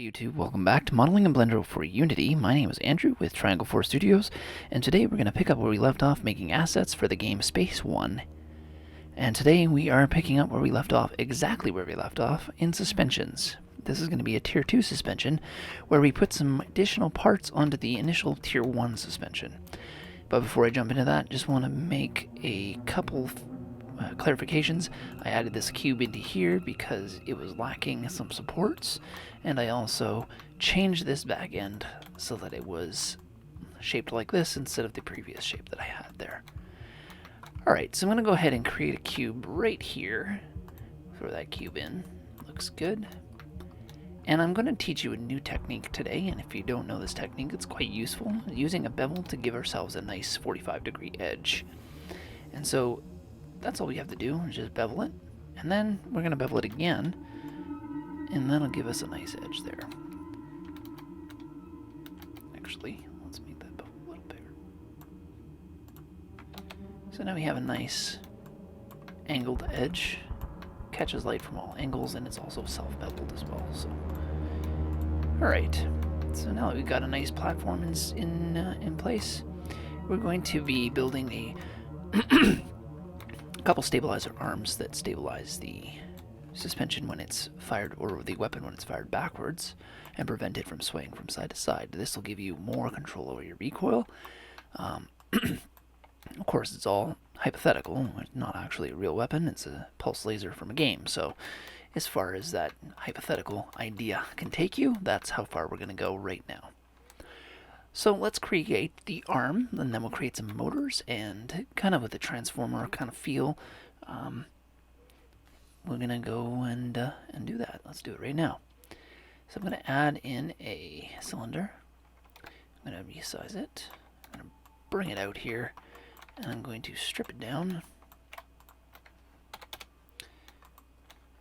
Hey YouTube, welcome back to Modeling in Blender for Unity. My name is Andrew with Triangle 4 Studios, and today we're going to pick up where we left off making assets for the game Space 1. And today we are picking up where we left off, exactly where we left off, in suspensions. This is going to be a Tier 2 suspension, where we put some additional parts onto the initial Tier 1 suspension. But before I jump into that, just want to make a couple clarifications. I added this cube into here because it was lacking some supports, and I also changed this back end so that it was shaped like this instead of the previous shape that I had there. Alright, so I'm going to go ahead and create a cube right here. Throw that cube in. Looks good. And I'm going to teach you a new technique today, and if you don't know this technique, it's quite useful. Using a bevel to give ourselves a nice 45-degree edge. And so that's all we have to do, is just bevel it, and then we're going to bevel it again, and that'll give us a nice edge there. Actually, let's make that bevel a little bigger. So now we have a nice angled edge, catches light from all angles, and it's also self-beveled as well. So, alright, so now that we've got a nice platform in place, we're going to be building a couple stabilizer arms that stabilize the suspension when it's fired, or the weapon when it's fired backwards, and prevent it from swaying from side to side. This will give you more control over your recoil. Of course, it's all hypothetical. It's not actually a real weapon. It's a pulse laser from a game. So as far as that hypothetical idea can take you, that's how far we're going to go right now. So let's create the arm, and then we'll create some motors, and kind of with a transformer kind of feel, we're going to go and do that. Let's do it right now. So I'm going to add in a cylinder. I'm going to resize it. I'm going to bring it out here, and I'm going to strip it down.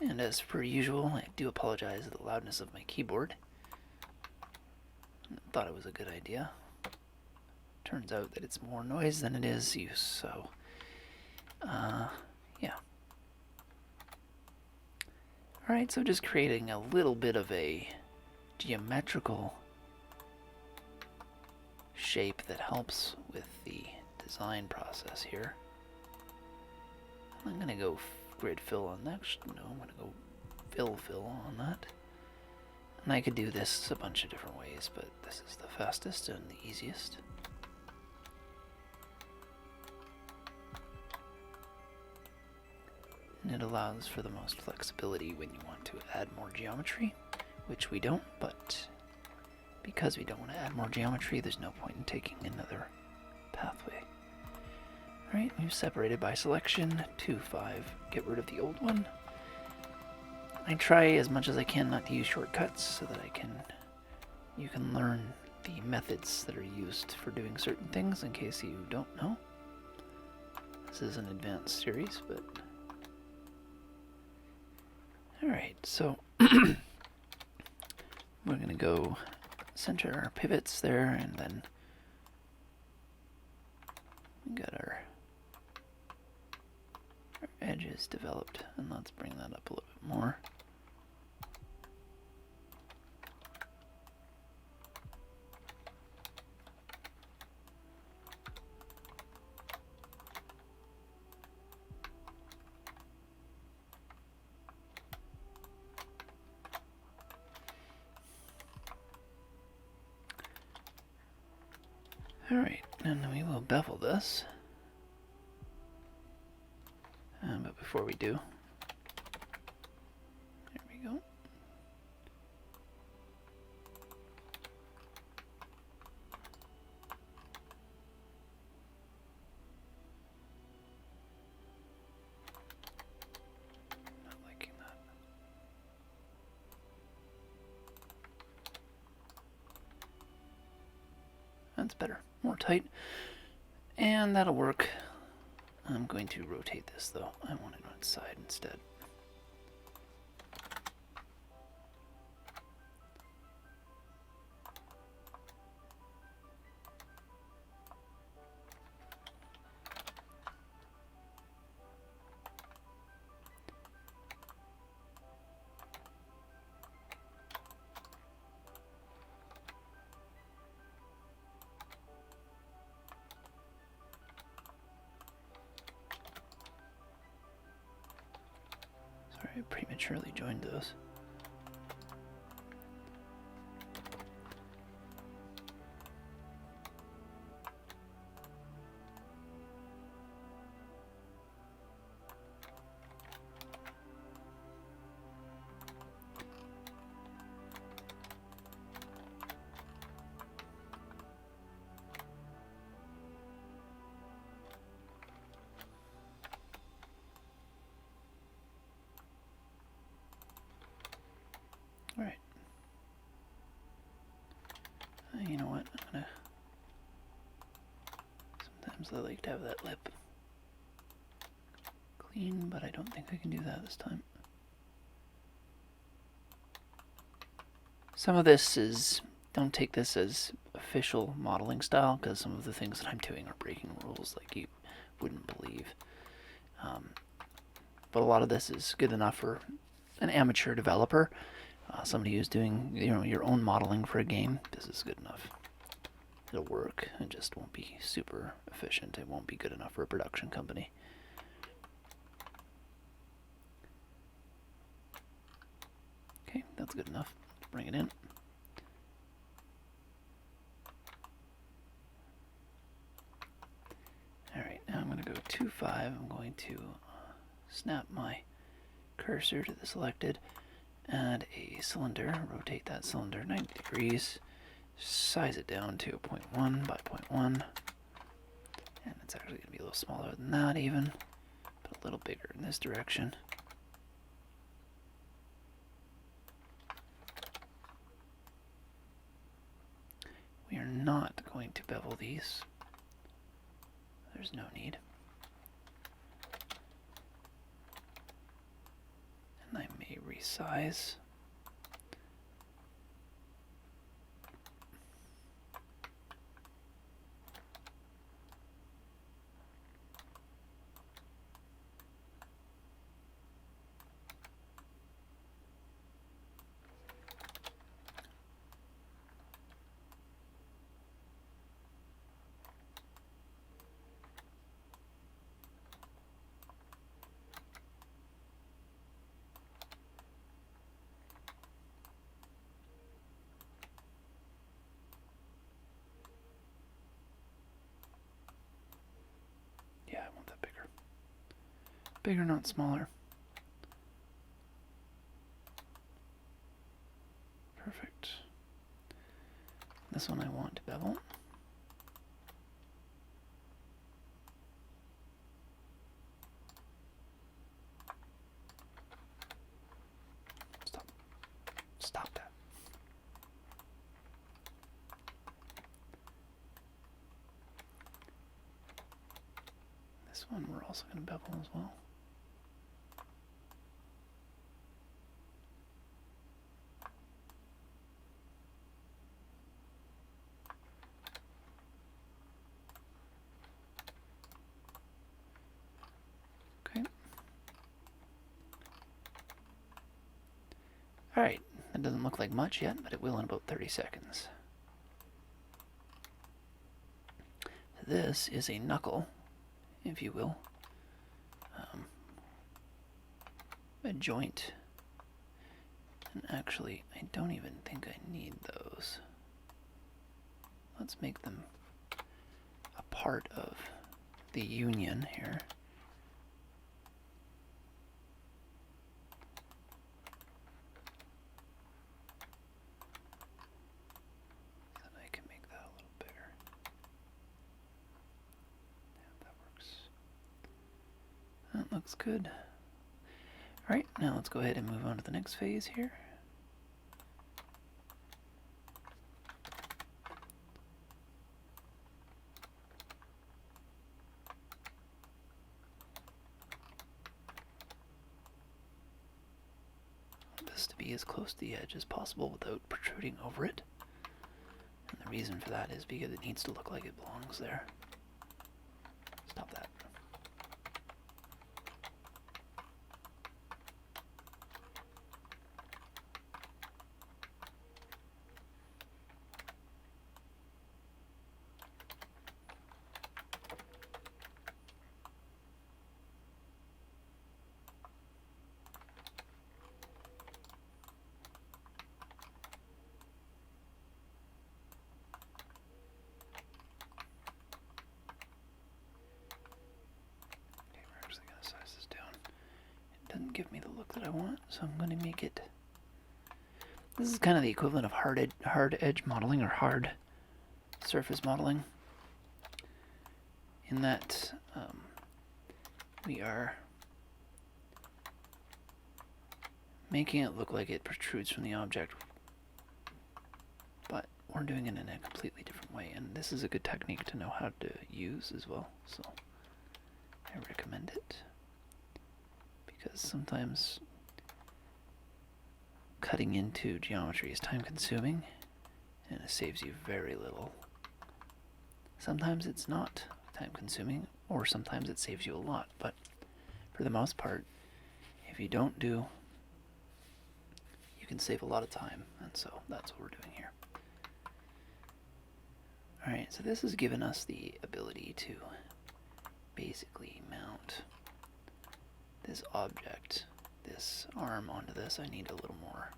And as per usual, I do apologize for the loudness of my keyboard. Thought it was a good idea. Turns out that it's more noise than it is use, so yeah. Alright, so just creating a little bit of a geometrical shape that helps with the design process here. I'm going to go grid fill on next. No, I'm going to go fill on that. And I could do this a bunch of different ways, but this is the fastest and the easiest. And it allows for the most flexibility when you want to add more geometry, which we don't, but because we don't want to add more geometry, there's no point in taking another pathway. Alright, we've separated by selection, 2, 5, get rid of the old one. I try as much as I can not to use shortcuts so that you can learn the methods that are used for doing certain things in case you don't know. This is an advanced series, but alright, so we're going to go center our pivots there, and then we got our edges developed, and let's bring that up a little bit more. Alright, and then we will bevel this. But before we do, there we go. Not liking that. That's better, more tight, and that'll work. I'm going to rotate this though. I want it on its side instead. I prematurely joined those. Alright. You know what? I'm gonna... Sometimes I like to have that lip clean, but I don't think I can do that this time. Some of this is... Don't take this as official modeling style, because some of the things that I'm doing are breaking rules like you wouldn't believe. But a lot of this is good enough for an amateur developer. Somebody who's doing, your own modeling for a game, this is good enough. It'll work. It just won't be super efficient. It won't be good enough for a production company. Okay, that's good enough. Let's bring it in. Alright, now I'm going to go 2.5. I'm going to snap my cursor to the selected. Add a cylinder, rotate that cylinder 90 degrees, size it down to 0.1 by 0.1, and it's actually going to be a little smaller than that even, but a little bigger in this direction. We are not going to bevel these. There's no need. And I may resize. Yeah, I want that bigger. Bigger, not smaller. Perfect. This one I want to bevel. Stop. Stop that. This one we're also going to bevel as well. Okay. Alright, that doesn't look like much yet, but it will in about 30 seconds. This is a knuckle, if you will. A joint. And actually, I don't even think I need those. Let's make them a part of the union here. So that I can make that a little bigger. Yeah, that works. That looks good. Alright, now let's go ahead and move on to the next phase here. I want this to be as close to the edge as possible without protruding over it. And the reason for that is because it needs to look like it belongs there. Stop that. give me the look that I want, so I'm going to make it... This is kind of the equivalent of hard edge modeling, or hard surface modeling, in that we are making it look like it protrudes from the object, but we're doing it in a completely different way, and this is a good technique to know how to use as well, so I recommend it, because sometimes cutting into geometry is time consuming and it saves you very little. Sometimes it's not time consuming, or sometimes it saves you a lot, but for the most part, if you don't do, you can save a lot of time, and so that's what we're doing here. Alright, so this has given us the ability to basically mount this object, this arm, onto this. I need a little more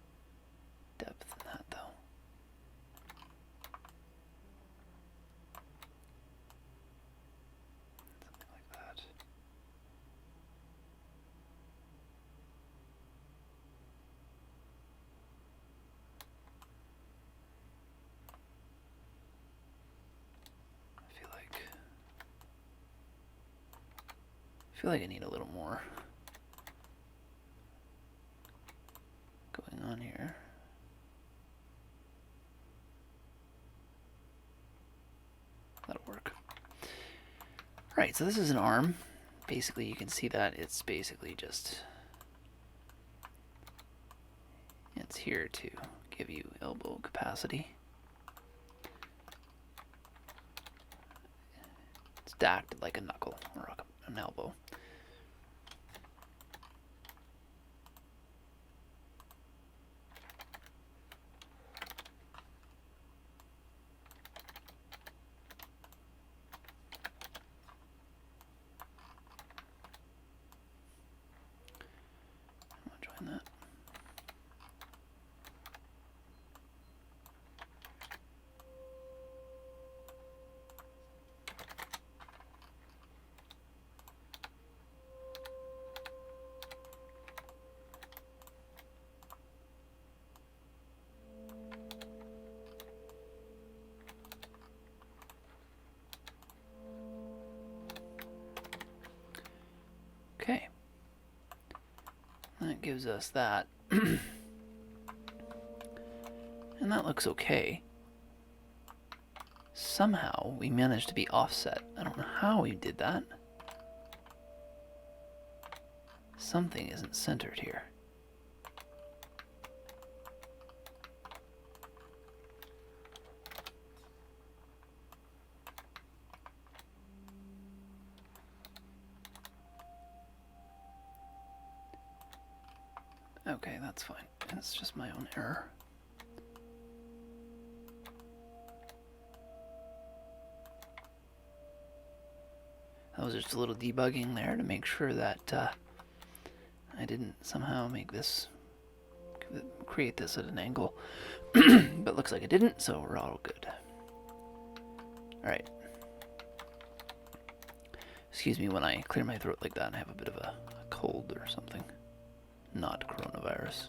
depth than that, though. Something like that. I feel like I need a little more going on here. That'll work. Alright, so this is an arm. Basically, you can see that it's basically just... It's here to give you elbow capacity. It's stacked like a knuckle, or an elbow. That. Okay. That gives us that. And that looks okay. Somehow we managed to be offset. I don't know how we did that. Something isn't centered here. Okay, that's fine. It's just my own error. That was just a little debugging there to make sure that I didn't somehow make this, create this at an angle. But looks like I didn't, so we're all good. Alright. Excuse me when I clear my throat like that and I have a bit of a cold or something. Not coronavirus.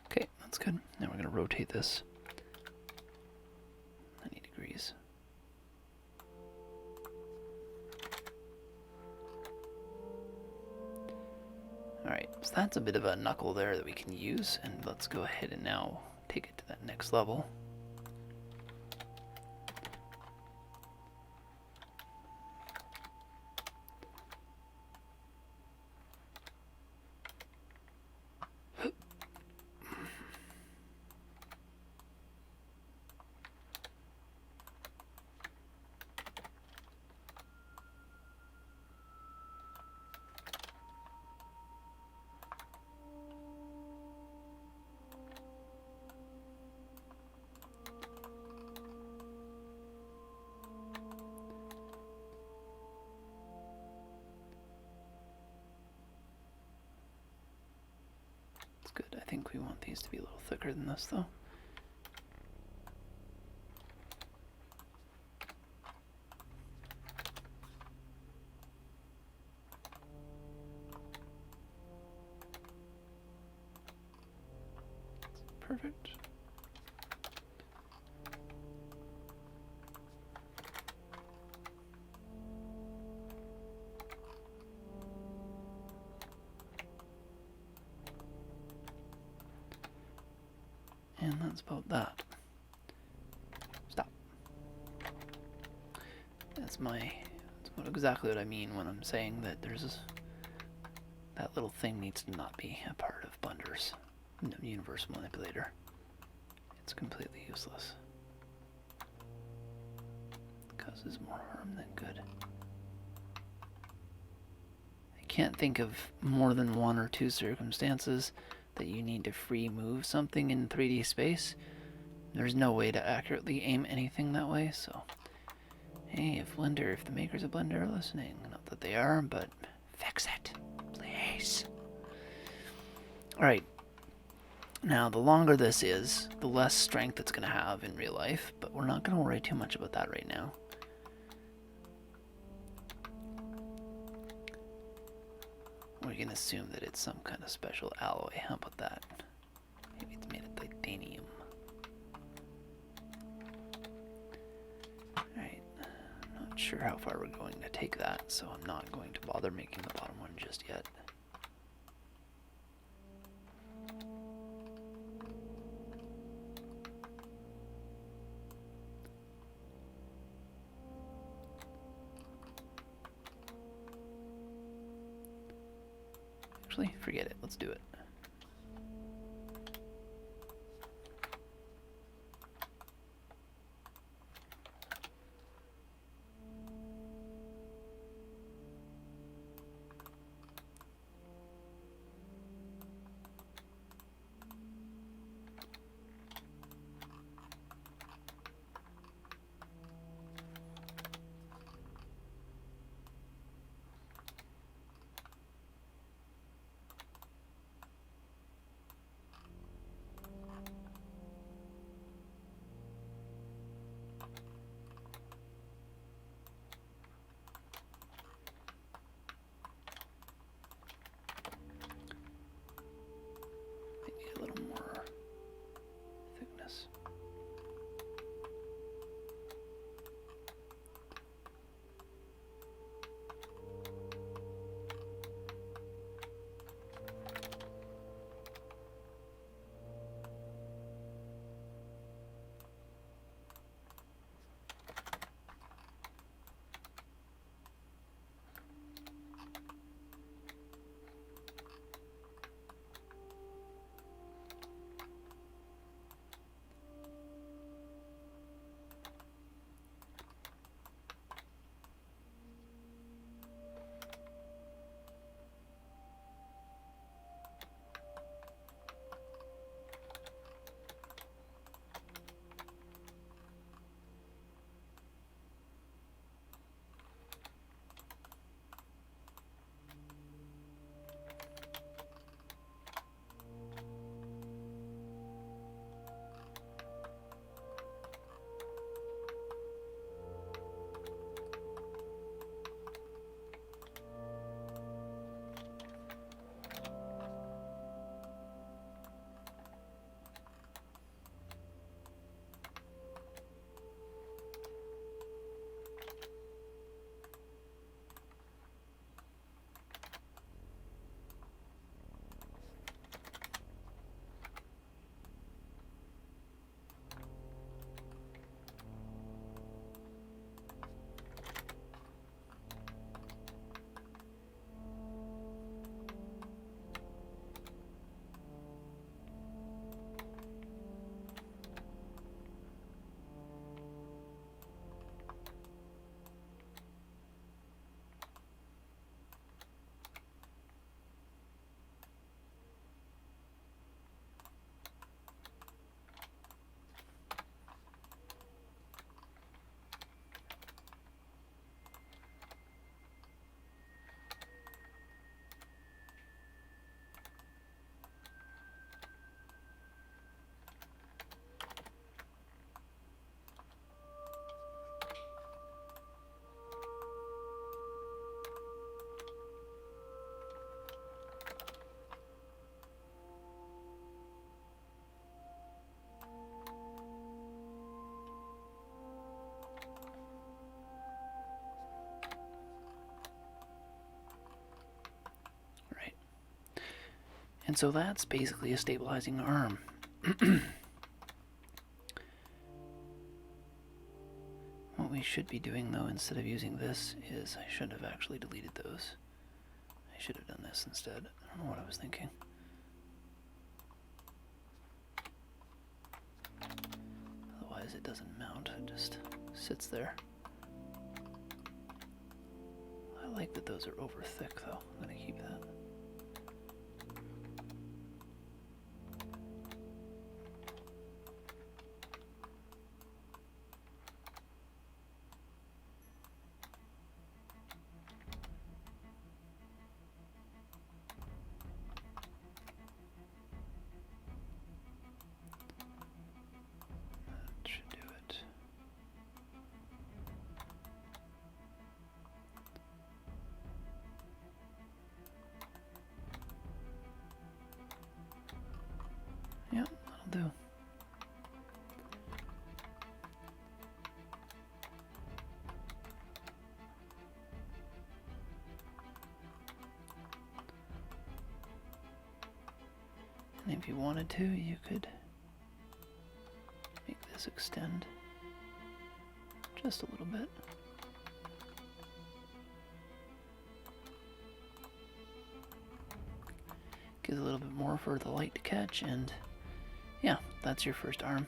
Okay, that's good. Now we're going to rotate this 90 degrees. Alright, so that's a bit of a knuckle there that we can use, and let's go ahead and now take it to that next level. good. I think we want these to be a little thicker than this, though. Perfect. And that's about that. Stop. That's exactly what I mean when I'm saying that that little thing needs to not be a part of Blender's universe manipulator. It's completely useless. It causes more harm than good. I can't think of more than one or two circumstances that you need to free move something in 3D space. There's no way to accurately aim anything that way, so hey, if the makers of Blender are listening, not that they are, but fix it, please. Alright, now the longer this is, the less strength it's going to have in real life, but we're not going to worry too much about that right now. We can assume that it's some kind of special alloy. How about that? Maybe it's made of titanium. Alright, not sure how far we're going to take that, so I'm not going to bother making the bottom one just yet. Actually, forget it. Let's do it. And so that's basically a stabilizing arm. What we should be doing, though, instead of using this, is I should have actually deleted those. I should have done this instead. I don't know what I was thinking. Otherwise it doesn't mount, it just sits there. I like that those are over thick, though. I'm going to keep that. Yeah, that'll do. And if you wanted to, you could make this extend just a little bit. Gives a little bit more for the light to catch, and yeah, that's your first arm.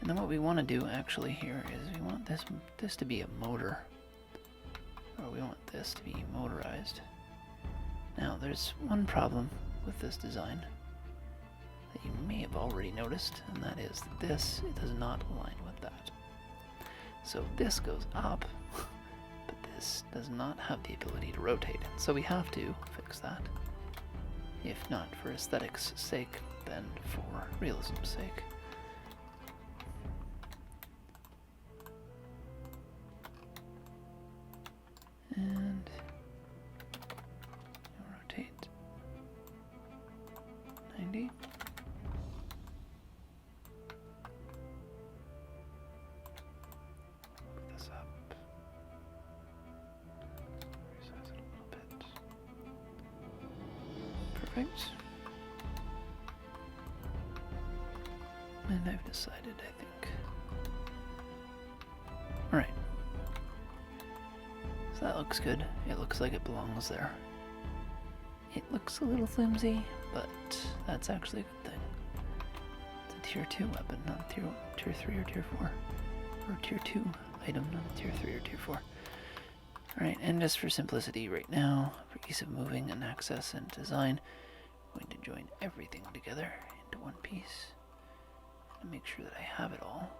And then what we want to do actually here is we want this to be a motor, or we want this to be motorized. Now there's one problem with this design that you may have already noticed, and that is that this does not align with that. So this goes up, but this does not have the ability to rotate. So we have to fix that. If not for aesthetics' sake, then for realism's sake. And rotate 90. Put this up. Resize it a little bit. Perfect. And I've decided, I think. Alright. So that looks good. It looks like it belongs there. It looks a little flimsy, but that's actually a good thing. It's a tier 2 weapon, not a tier 3 or tier 4. Or tier 2 item, not a tier 3 or tier 4. Alright, and just for simplicity right now, for ease of moving and access and design, I'm going to join everything together into one piece and make sure that I have it all.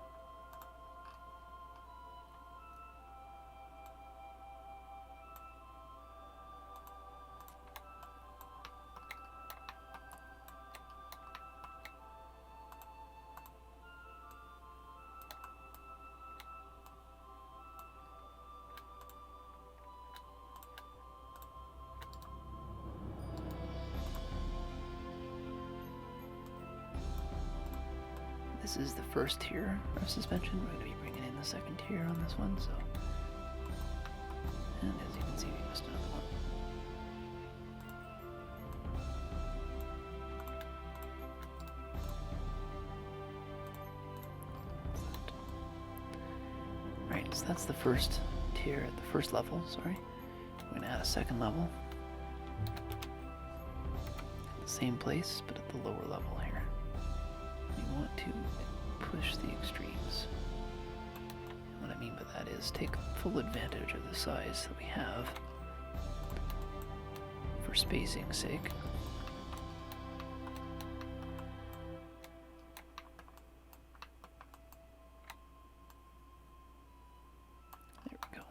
This is the first tier of suspension. We're going to be bringing in the second tier on this one, so. And as you can see, we missed another one. Right, so that's the first tier, the first level, sorry. We're going to add a second level. Same place, but at the lower level here. We want to push the extremes. And what I mean by that is take full advantage of the size that we have for spacing's sake. There we go.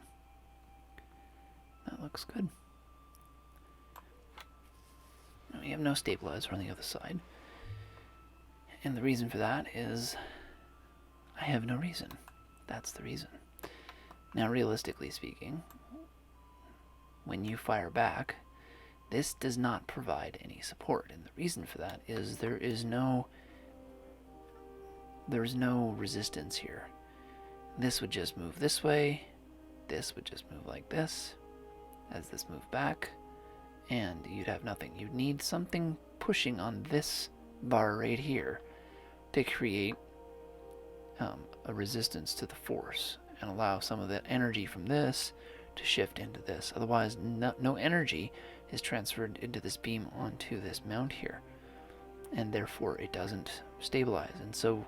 That looks good. Now we have no stabilizer on the other side. And the reason for that is I have no reason. That's the reason. Now, realistically speaking, when you fire back, this does not provide any support. And the reason for that is there's no resistance here. This would just move this way. This would just move like this as this moved back. and you'd have nothing. You'd need something pushing on this bar right here to create a resistance to the force and allow some of that energy from this to shift into this. Otherwise, no energy is transferred into this beam onto this mount here, and therefore it doesn't stabilize. And so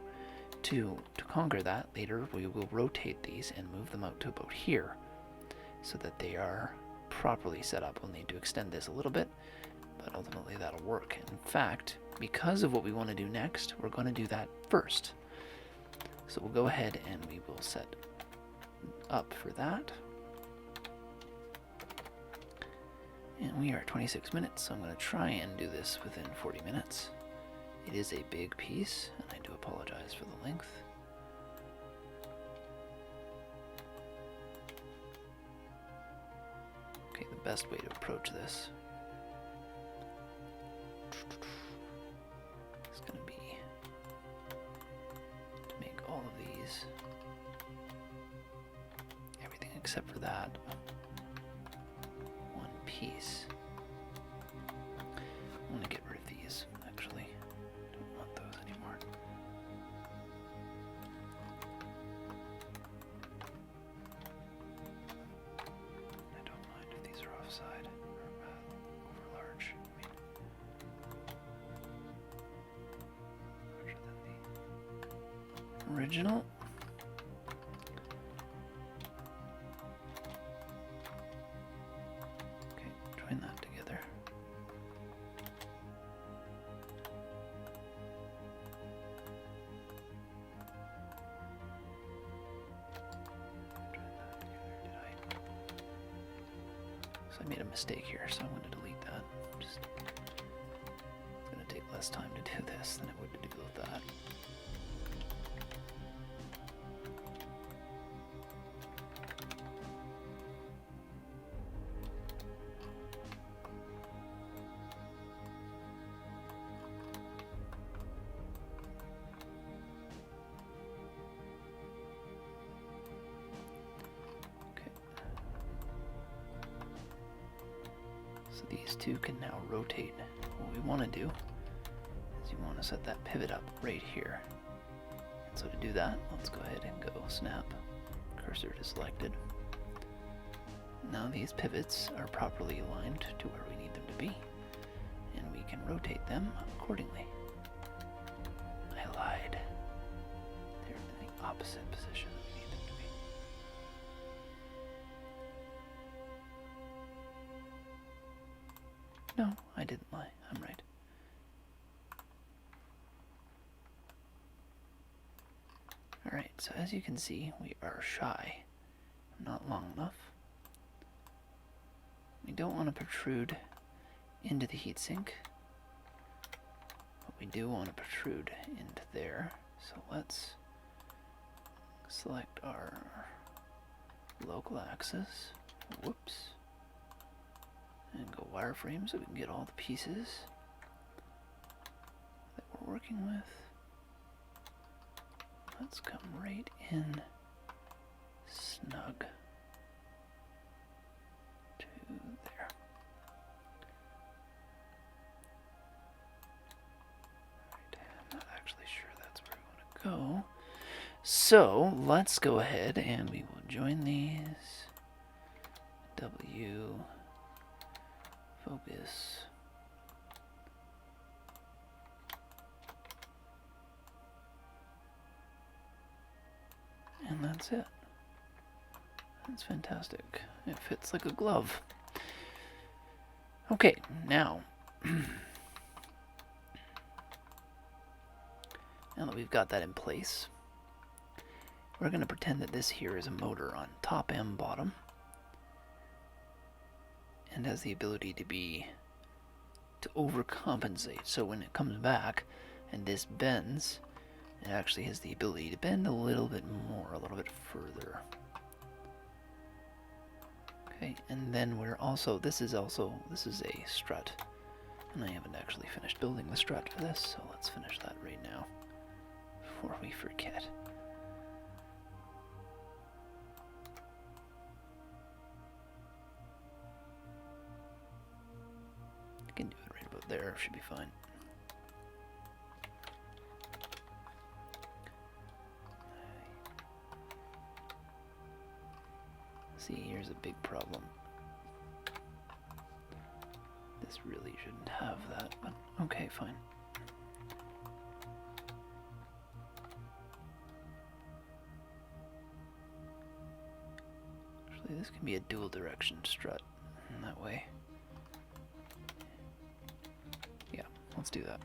to conquer that, later we will rotate these and move them out to about here so that they are properly set up. We'll need to extend this a little bit, but ultimately that'll work. In fact, because of what we want to do next, we're going to do that first. So we'll go ahead and we will set up for that. And we are at 26 minutes, so I'm going to try and do this within 40 minutes. It is a big piece, and I do apologize for the length. Okay, the best way to approach this is going to be to make all of these, everything except for that, one piece. I want to get rid of these, actually. Don't want those anymore. I don't mind if these are offside or over large. I mean, larger than the original. Okay, join that together. So I made a mistake here, so I'm going to delete that. It's going to take less time to do this than it would to do that. So these two can now rotate. What we want to do is you want to set that pivot up right here. And so to do that, let's go ahead and go snap, cursor to selected. Now these pivots are properly aligned to where we need them to be, and we can rotate them accordingly. I lied. They're in the opposite position that we need them to be. No, I didn't lie. I'm right. Alright, so as you can see, we are shy. Not long enough. We don't want to protrude into the heatsink, but we do want to protrude into there. So let's select our local axis. Whoops. And go wireframe so we can get all the pieces that we're working with. Let's come right in snug to there. Alright, I'm not actually sure that's where we want to go. So let's go ahead and we will join these. W. Focus. And that's it. That's fantastic. It fits like a glove. Okay, now, now that we've got that in place, we're going to pretend that this here is a motor on top and bottom, and has the ability to overcompensate. So when it comes back and this bends, it actually has the ability to bend a little bit more, a little bit further. Okay, and then we're also, this is a strut, and I haven't actually finished building the strut for this, so let's finish that right now before we forget. about there should be fine. See, here's a big problem. This really shouldn't have that, but okay, fine. Actually, this can be a dual direction strut in that way. Yeah, let's do that.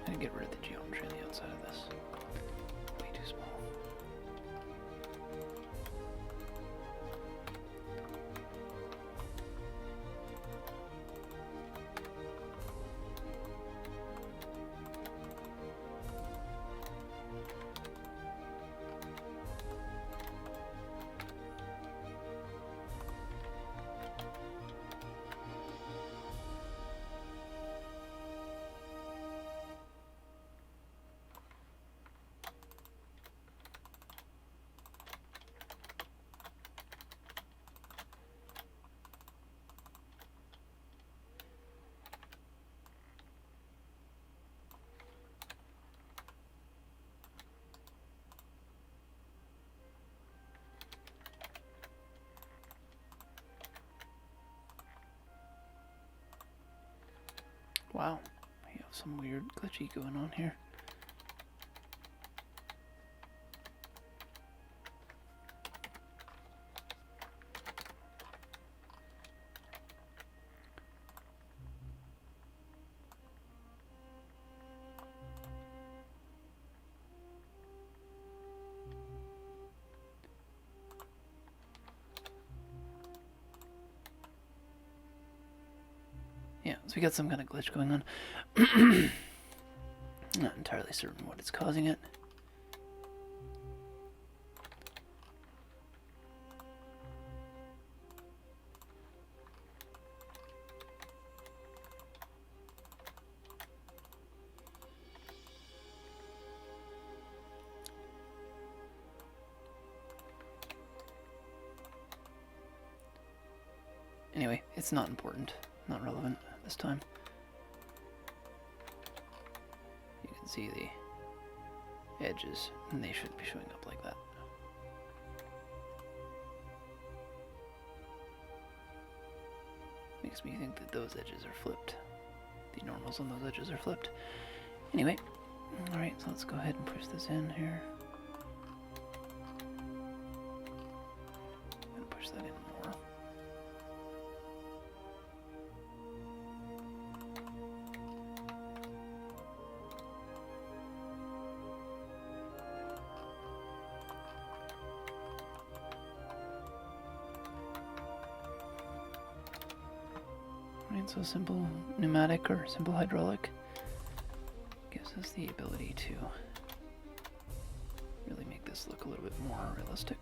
I'm gonna get rid of the geometry on the outside of this. Way too small. Wow, we have some weird glitchy going on here. Yeah, so we got some kind of glitch going on. Not entirely certain what is causing it. Anyway, it's not important, not relevant at this time. You can see the edges, and they shouldn't be showing up like that. Makes me think that those edges are flipped. The normals on those edges are flipped. Anyway, alright, so let's go ahead and push this in here. I'm gonna push that in more. Right, so simple pneumatic or simple hydraulic gives us the ability to really make this look a little bit more realistic.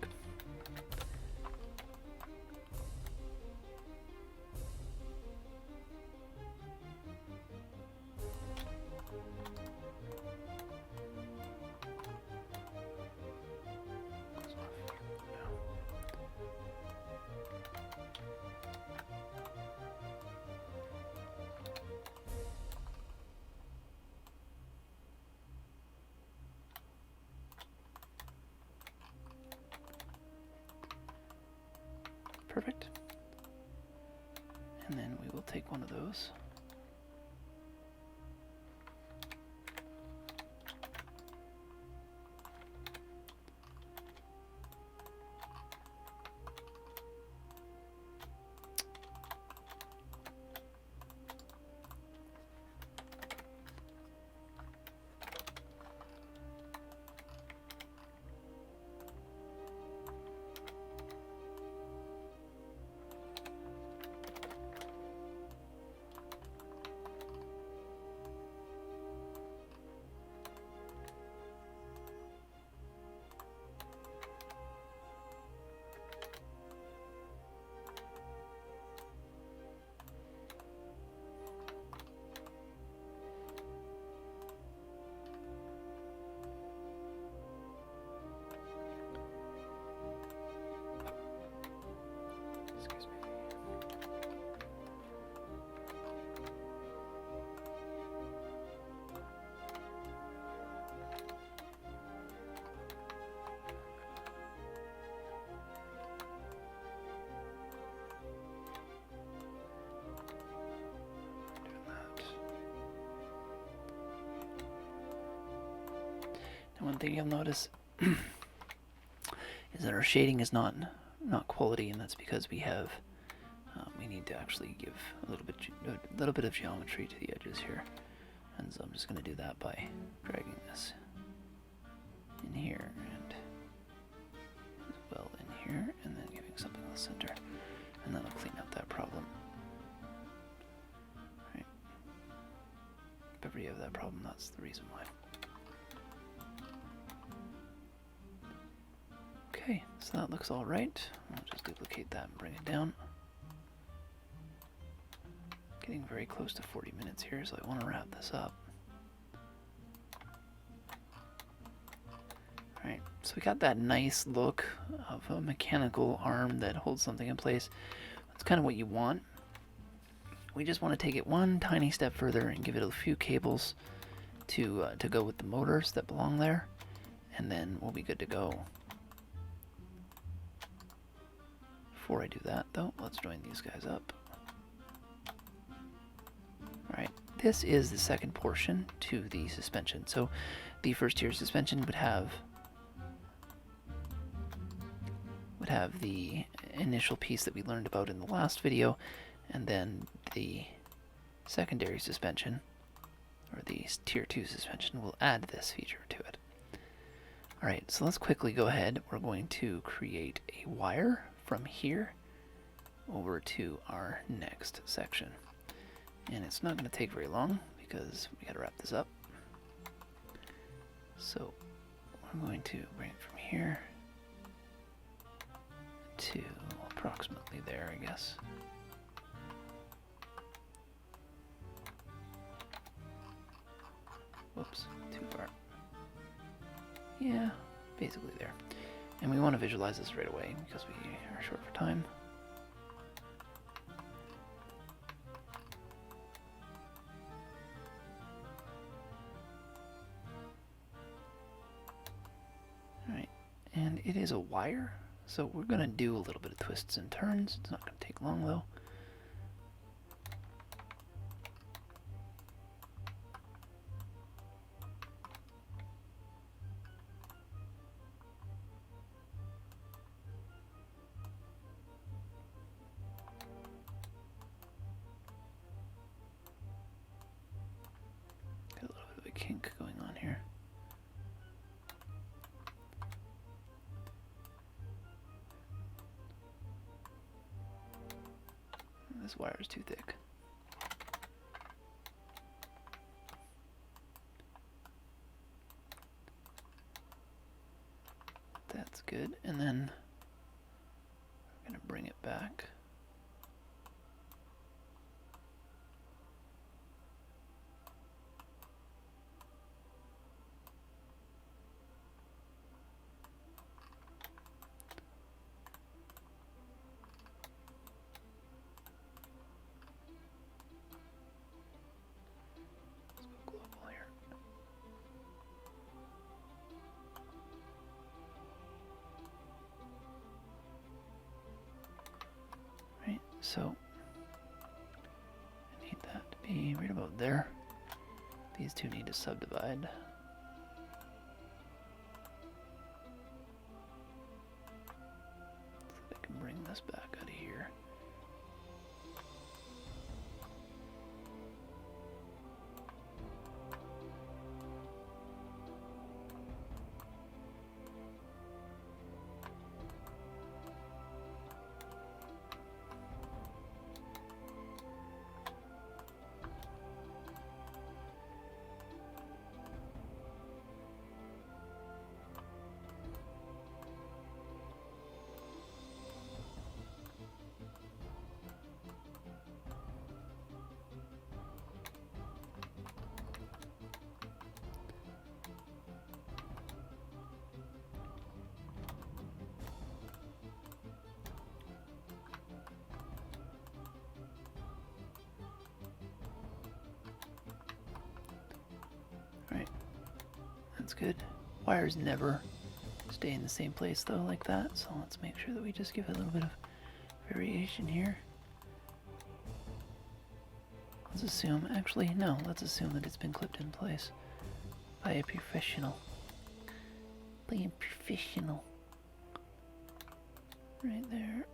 Perfect. And then we will take one of those. One thing you'll notice is that our shading is not quality, and that's because we have we need to actually give a little bit of geometry to the edges here, and so I'm just going to do that by dragging this in here and as well in here, and then giving something in the center, and that'll clean up that problem. Right. If ever you have that problem, that's the reason why. Okay, so that looks all right. I'll just duplicate that and bring it down. Getting very close to 40 minutes here, so I want to wrap this up. Alright, so we got that nice look of a mechanical arm that holds something in place. That's kind of what you want. We just want to take it one tiny step further and give it a few cables to go with the motors that belong there, and then we'll be good to go. Before I do that, though, let's join these guys up. Alright, this is the second portion to the suspension. So the first tier suspension would have the initial piece that we learned about in the last video, and then the secondary suspension, or the tier 2 suspension, will add this feature to it. Alright, so let's quickly go ahead. We're going to create a wire from here over to our next section. And it's not going to take very long because we got to wrap this up. So we're going to bring it from here to approximately there, I guess. Whoops, too far. Yeah, basically there. And we want to visualize this right away because we are short for time. Alright, and it is a wire, so we're going to do a little bit of twists and turns. It's not going to take long though. Got a little bit of a kink going on here. This wire is too thick. That's good. And then we're going to bring it back. So I need that to be right about there. These two need to subdivide. So I can bring this back out of here. Right, that's good. Wires never stay in the same place though like that, so let's make sure that we just give it a little bit of variation here. Let's assume, actually no, let's assume that it's been clipped in place by a professional. playing professional. Right there.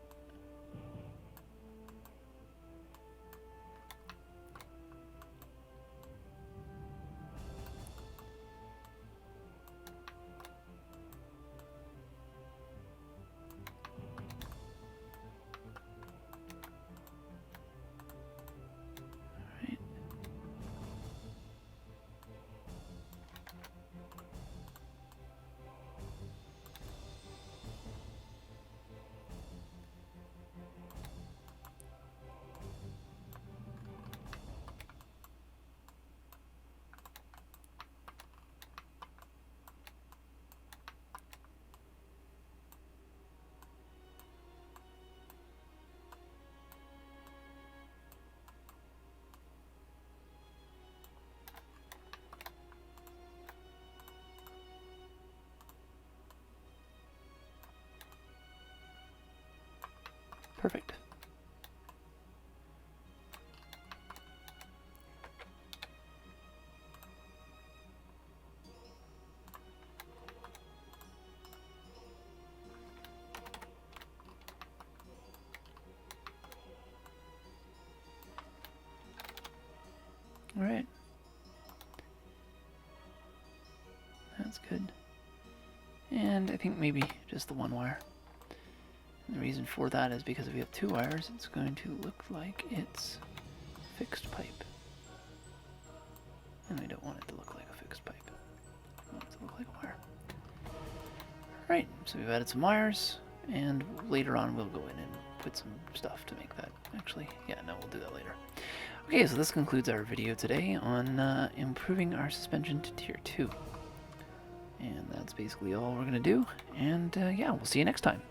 Perfect. All right. That's good. And I think maybe just the one wire. And the reason for that is because if we have two wires, it's going to look like it's fixed pipe. And we don't want it to look like a fixed pipe. We want it to look like a wire. Alright, so we've added some wires, and later on we'll go in and put some stuff to make that. Actually, yeah, no, we'll do that later. Okay, so this concludes our video today on improving our suspension to Tier 2. And that's basically all we're going to do, and yeah, we'll see you next time.